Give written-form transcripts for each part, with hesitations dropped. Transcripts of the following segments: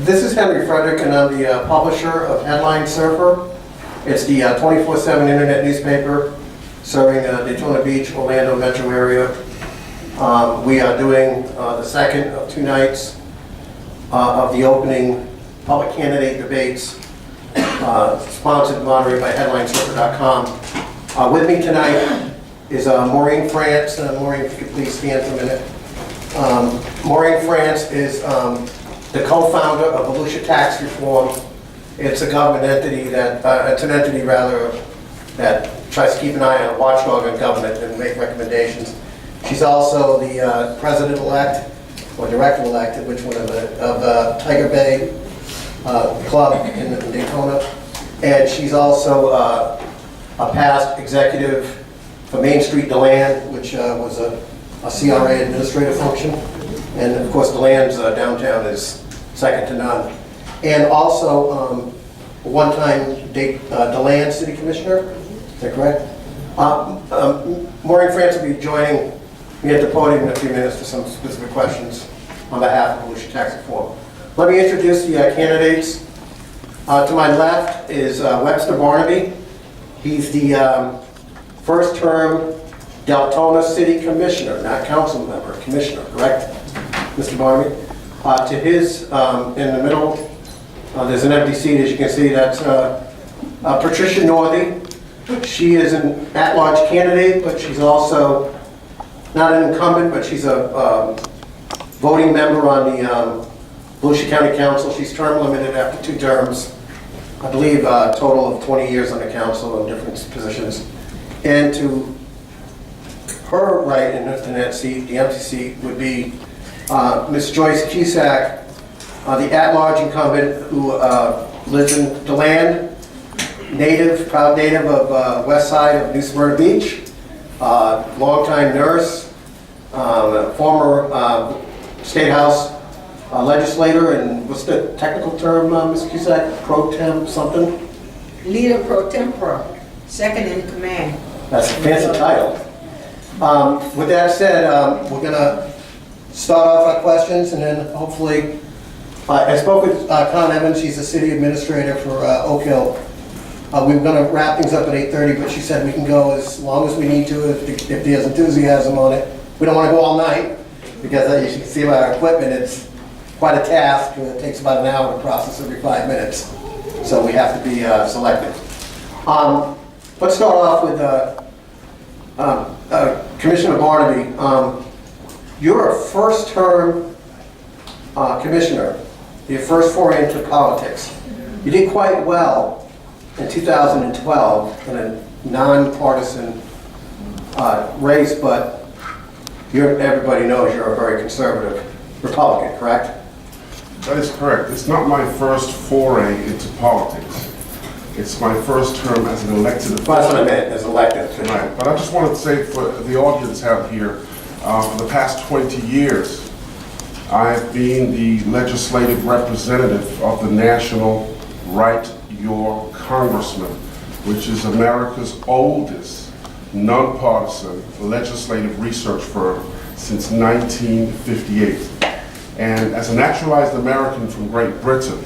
This is Henry Frederick, and I'm the publisher of Headline Surfer. It's the 24/7 internet newspaper serving Daytona Beach, Orlando metro area. We are doing the second of 2 nights of the opening public candidate debates, sponsored and moderated by HeadlineSurfer.com. With me tonight is Maureen France. Maureen, if you could please stand for a minute. Maureen France is the co-founder of Volusia Tax Reform. It's a government entity that, it's an entity rather, that tries to keep an eye on, a watchdog on government and make recommendations. She's also the president-elect, or director-elect, which one of Tiger Bay Club in Daytona. And she's also a past executive for Main Street DeLand, which was a CRA administrative function. And of course, DeLand's downtown is second to none. And also one-time DeLand City Commissioner, is that correct? Maureen France will be joining me at the podium in a few minutes for some specific questions on behalf of Volusia Tax Reform. Let me introduce the candidates. To my left is Webster Barnaby. He's the first-term Deltona City Commissioner, not council member, commissioner, correct, Mr. Barnaby? To his, in the middle, there's an empty seat, as you can see. That's Patricia Northey. She is an at-large candidate, but she's also not an incumbent, but she's a voting member on the Volusia County Council. She's term limited after 2 terms. I believe a total of 20 years on the council in different positions. And to her right in that seat, the empty seat, would be Ms. Joyce Cusack, the at-large incumbent who lives in DeLand, proud native of west side of New Smyrna Beach, longtime nurse, former State House legislator, and what's the technical term, Ms. Cusack? Pro tem something? Leader pro tempore, second in command. That's a fancy title. With that said, we're going to start off our questions, and then hopefully, I spoke with Con Evans. She's the city administrator for Oak Hill. We were going to wrap things up at 8:30, but she said we can go as long as we need to if there's enthusiasm on it. We don't want to go all night, because as you can see by our equipment, it's quite a task. It takes about an hour to process every 5 minutes, so we have to be selective. Let's start off with Commissioner Barnaby. You're a first-term commissioner, your first foray into politics. You did quite well in 2012 in a non-partisan race, but everybody knows you're a very conservative Republican, correct? That is correct. It's not my first foray into politics. It's my first term as an elected official. That's what I meant, as elected. Right, but I just wanted to say for the audience out here, for the past 20 years, I've been the legislative representative of the National Write Your Congressman, which is America's oldest nonpartisan legislative research firm since 1958. And as a naturalized American from Great Britain,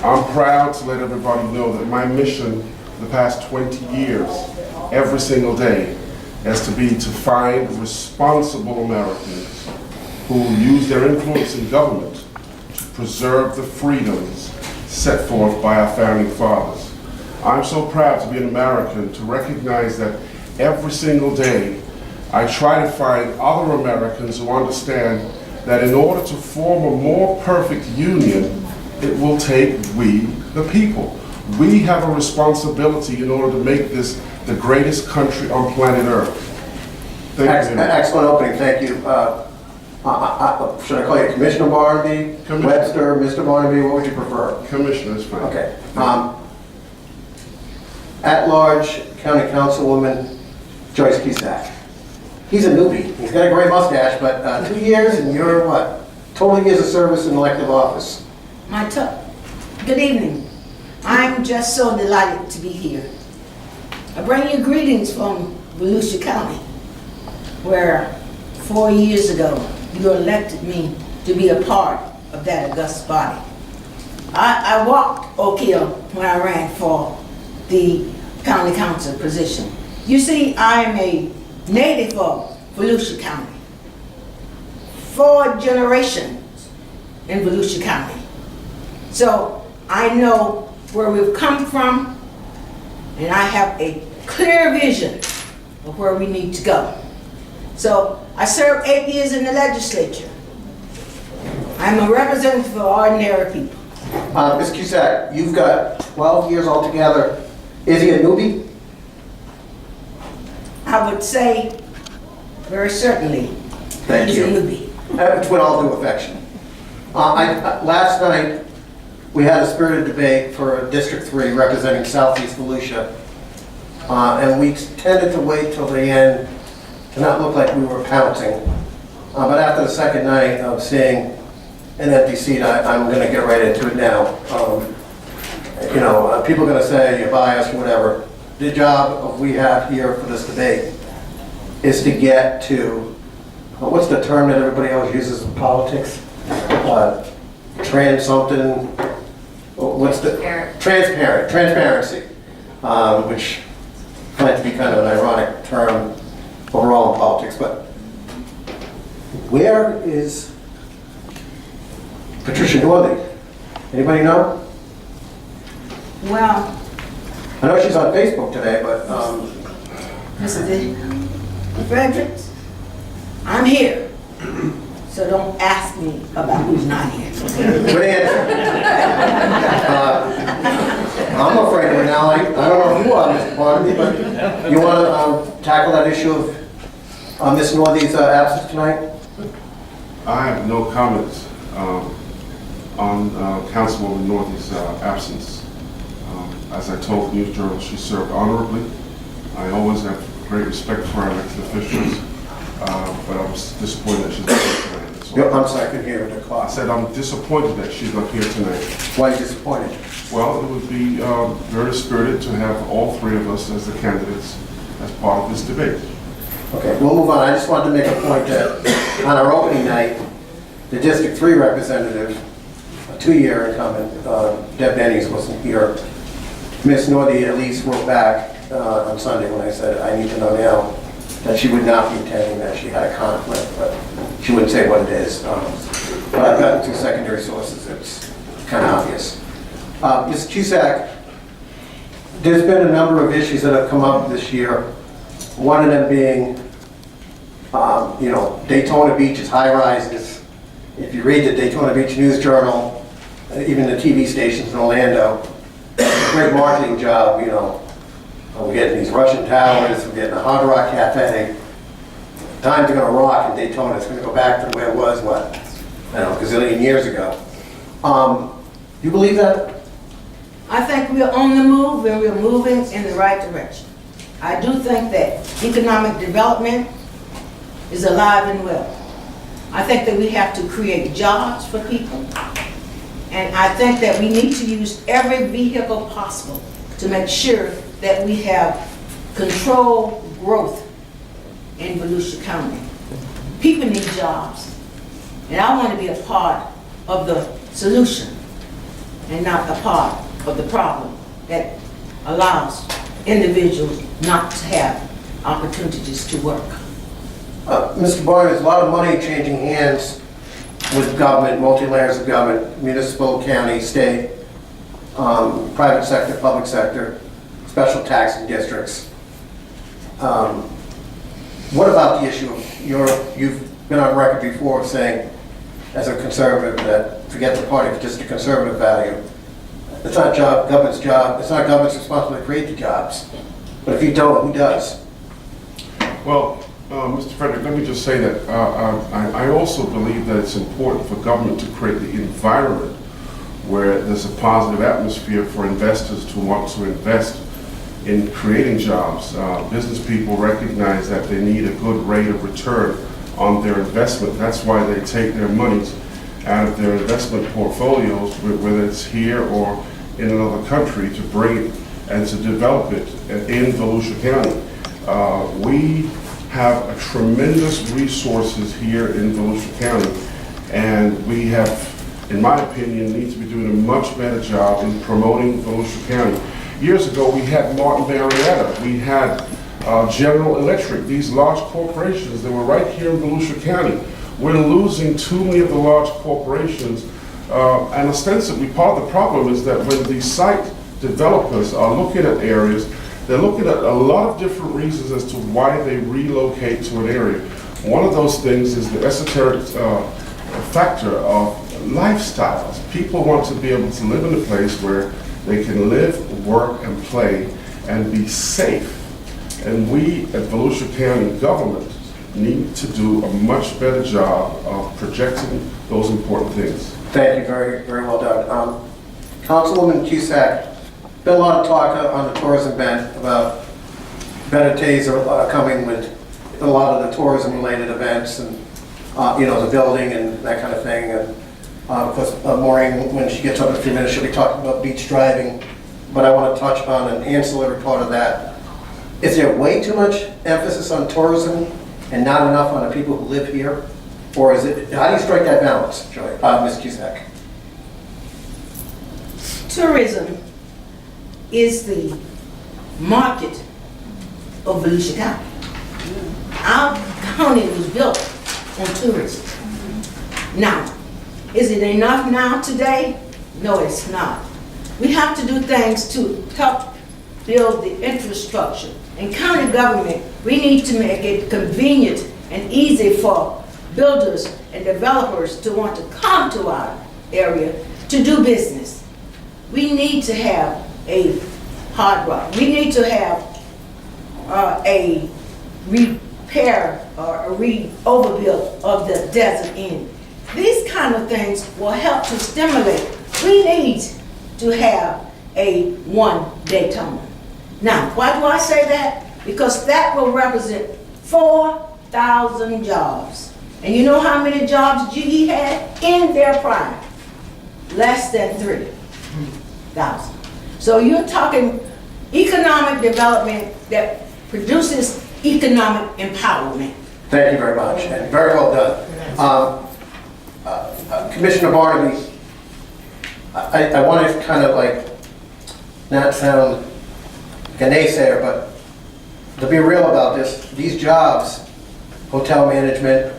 I'm proud to let everybody know that my mission the past 20 years, every single day, has to be to find responsible Americans who will use their influence in government to preserve the freedoms set forth by our founding fathers. I'm so proud to be an American, to recognize that every single day I try to find other Americans who understand that in order to form a more perfect union, it will take we, the people. We have a responsibility in order to make this the greatest country on planet Earth. Excellent opening, thank you. Should I call you Commissioner Barnaby, Webster, Mr. Barnaby, what would you prefer? Commissioner is fine. Okay. At-large County Councilwoman Joyce Cusack. He's a newbie. He's got a gray mustache, but 2 years and you're what? Total years of service in elective office. Good evening. I'm just so delighted to be here. I bring you greetings from Volusia County, where 4 years ago you elected me to be a part of that august body. I walked Oak Hill when I ran for the county council position. You see, I am a native of Volusia County. 4 generations in Volusia County. So I know where we've come from, and I have a clear vision of where we need to go. So I served 8 years in the legislature. I'm a representative of ordinary people. Ms. Cusack, you've got 12 years altogether. Is he a newbie? I would say very certainly Thank he's you. a newbie. With all due affection. Last night, we had a spirited debate for District 3 representing Southeast Volusia. And we tended to wait till the end to not look like we were pouncing. But after the second night of seeing an empty seat, I'm going to get right into it now. People are going to say you're biased or whatever. The job we have here for this debate is to get to, what's the term that everybody always uses in politics? Transparency, which I find to be kind of an ironic term overall in politics, but where is Patricia Northey? Anybody know? Well, I know she's on Facebook today, but this is it. Fredericks, I'm here. So don't ask me about who's not here. good answer. I'm afraid right now, I don't know who you are, Mr. Barnaby, but you want to tackle that issue of Ms. Northey's absence tonight? I have no comments on Councilwoman Northey's absence. As I told the News Journal, she served honorably. I always have great respect for our elected officials, but I was disappointed that she's not here tonight. That's all. Yep, I'm sorry, I couldn't hear the I clock. said I'm disappointed that she's not here tonight. Why are you disappointed? Well, it would be very spirited to have all 3 of us as the candidates as part of this debate. Okay, we'll move on. I just wanted to make a point that on our opening night, the District 3 representative, a 2-year incumbent, Deb Bennies, wasn't here. Ms. Northey at least wrote back on Sunday when I said, I need to know now that she would not be attending, that she had a conflict, but she wouldn't say what it is. But I've gotten 2 secondary sources, it's kind of obvious. Ms. Cusack, there's been a number of issues that have come up this year. One of them being, Daytona Beach's high-rises. If you read the Daytona Beach News Journal, even the TV stations in Orlando, great marketing job, we're getting these Russian towers, we're getting a Hard Rock Cafe. Times are going to rock in Daytona. It's going to go back to the way it was, a gazillion years ago. You believe that? I think we're on the move and we're moving in the right direction. I do think that economic development is alive and well. I think that we have to create jobs for people. And I think that we need to use every vehicle possible to make sure that we have controlled growth in Volusia County. People need jobs. And I want to be a part of the solution and not a part of the problem that allows individuals not to have opportunities to work. Mr. Barnes, there's a lot of money changing hands with government, multi-layers of government, municipal, county, state, private sector, public sector, special taxing districts. What about the issue of you've been on record before saying, as a conservative, that forget the party, just a conservative value. It's not government's job, it's not government's responsibility to create the jobs. But if you don't, who does? Well, Mr. Frederick, let me just say that I also believe that it's important for government to create the environment where there's a positive atmosphere for investors to want to invest in creating jobs. Business people recognize that they need a good rate of return on their investment. That's why they take their monies out of their investment portfolios, whether it's here or in another country, to bring it and to develop it in Volusia County. We have a tremendous resources here in Volusia County, and we have in my opinion, need to be doing a much better job in promoting Volusia County. Years ago, we had Martin Marietta, we had General Electric, these large corporations that were right here in Volusia County. We're losing too many of the large corporations, and ostensibly part of the problem is that when the site developers are looking at areas, they're looking at a lot of different reasons as to why they relocate to an area. One of those things is the esoteric factor of lifestyles. People want to be able to live in a place where they can live, work, and play, and be safe. And we at Volusia County government need to do a much better job of projecting those important things. Thank you, very, very well done. Councilwoman Cusack, been a lot of talk on the tourism bent about better days are coming with a lot of the tourism-related events and, the building and that kind of thing. And of course, Maureen, when she gets up in a few minutes, she'll be talking about beach driving. But I want to touch on an ancillary part of that. Is there way too much emphasis on tourism and not enough on the people who live here? Or is it, how do you strike that balance, Joy, Ms. Cusack? Tourism is the market of Volusia County. Our county was built on tourism. Now, is it enough now today? No, it's not. We have to do things to help build the infrastructure. In county government, we need to make it convenient and easy for builders and developers to want to come to our area to do business. We need to have a Hard Rock. We need to have a repair or a overbuild of the Desert Inn. These kind of things will help to stimulate. We need to have a one Daytona. Now, why do I say that? Because that will represent 4,000 jobs. And you know how many jobs GE had in their prime? Less than 3,000. So you're talking economic development that produces economic empowerment. Thank you very much, and very well done. Commissioner Barnaby, I want to kind of like not sound like a naysayer, but to be real about this, these jobs, hotel management,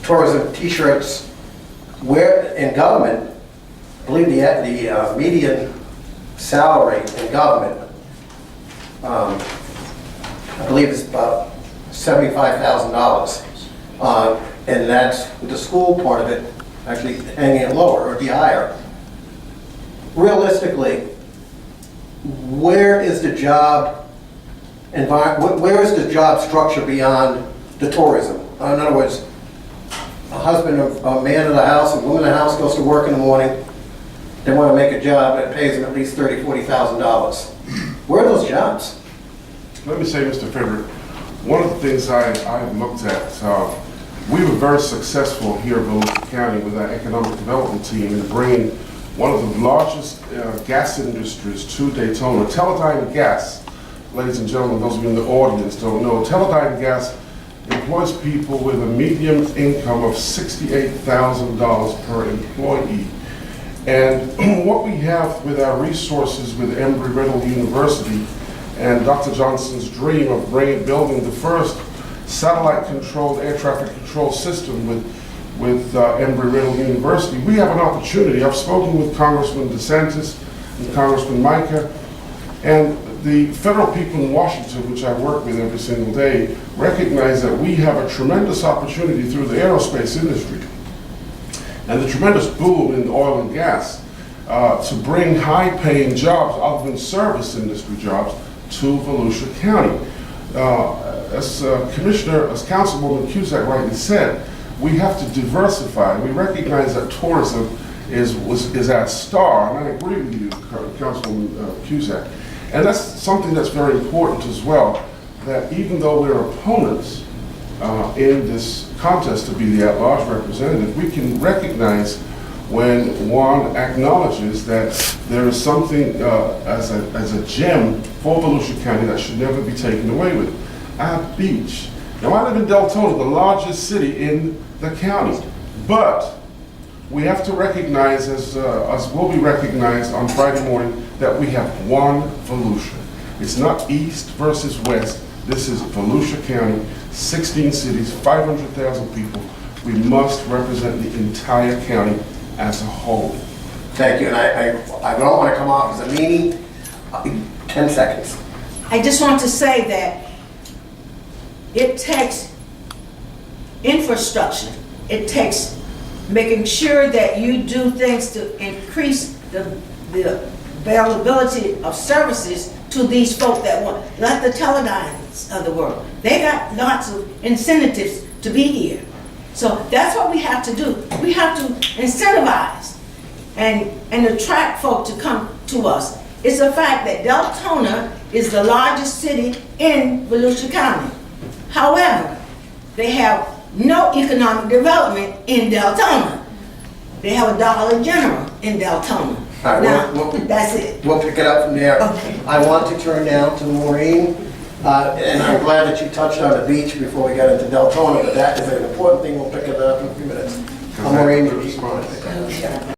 tourism, t-shirts, where in government, I believe the median salary in government, I believe is about $75,000. And that's with the school part of it actually hanging it lower or be higher. Realistically, where is the job where is the job structure beyond the tourism? In other words, a husband or a man of the house, a woman of the house goes to work in the morning, they want to make a job that pays them at least $30,000, $40,000. Where are those jobs? Let me say, Mr. Frederick, one of the things I looked at, we were very successful here in Volusia County with our economic development team in bringing one of the largest gas industries to Daytona. Teledyne Gas, ladies and gentlemen, those of you in the audience don't know, Teledyne Gas employs people with a median income of $68,000 per employee. And what we have with our resources with Embry-Riddle University and Dr. Johnson's dream of building the first satellite-controlled air traffic control system with Embry-Riddle University, we have an opportunity. I've spoken with Congressman DeSantis and Congressman Micah, and the federal people in Washington, which I work with every single day, recognize that we have a tremendous opportunity through the aerospace industry and the tremendous boom in oil and gas to bring high-paying jobs other than service industry jobs to Volusia County. As Councilwoman Cusack rightly said, we have to diversify. We recognize that tourism is our star, and I agree with you, Councilwoman Cusack. And that's something that's very important as well, that even though we're opponents in this contest to be the at-large representative, we can recognize when one acknowledges that there is something as a gem for Volusia County that should never be taken away with. Our beach. Now I live in Deltona, the largest city in the county, but we have to recognize, as will be recognized on Friday morning, that we have one Volusia. It's not east versus west. This is Volusia County, 16 cities, 500,000 people. We must represent the entire county as a whole. Thank you, and I don't want to come off as a meanie. 10 seconds. I just want to say that it takes infrastructure. It takes making sure that you do things to increase the availability of services to these folk that want, like the Teledynes of the world. They got lots of incentives to be here. So that's what we have to do. We have to incentivize and attract folk to come to us. It's a fact that Deltona is the largest city in Volusia County. However, they have no economic development in Deltona. They have a Dollar General in Deltona. All right, Now, that's it. We'll pick it up from there. Okay. I want to turn now to Maureen, and I'm glad that you touched on the beach before we got into Deltona, but that is an important thing. We'll pick it up in a few minutes. Maureen, you want to pick up?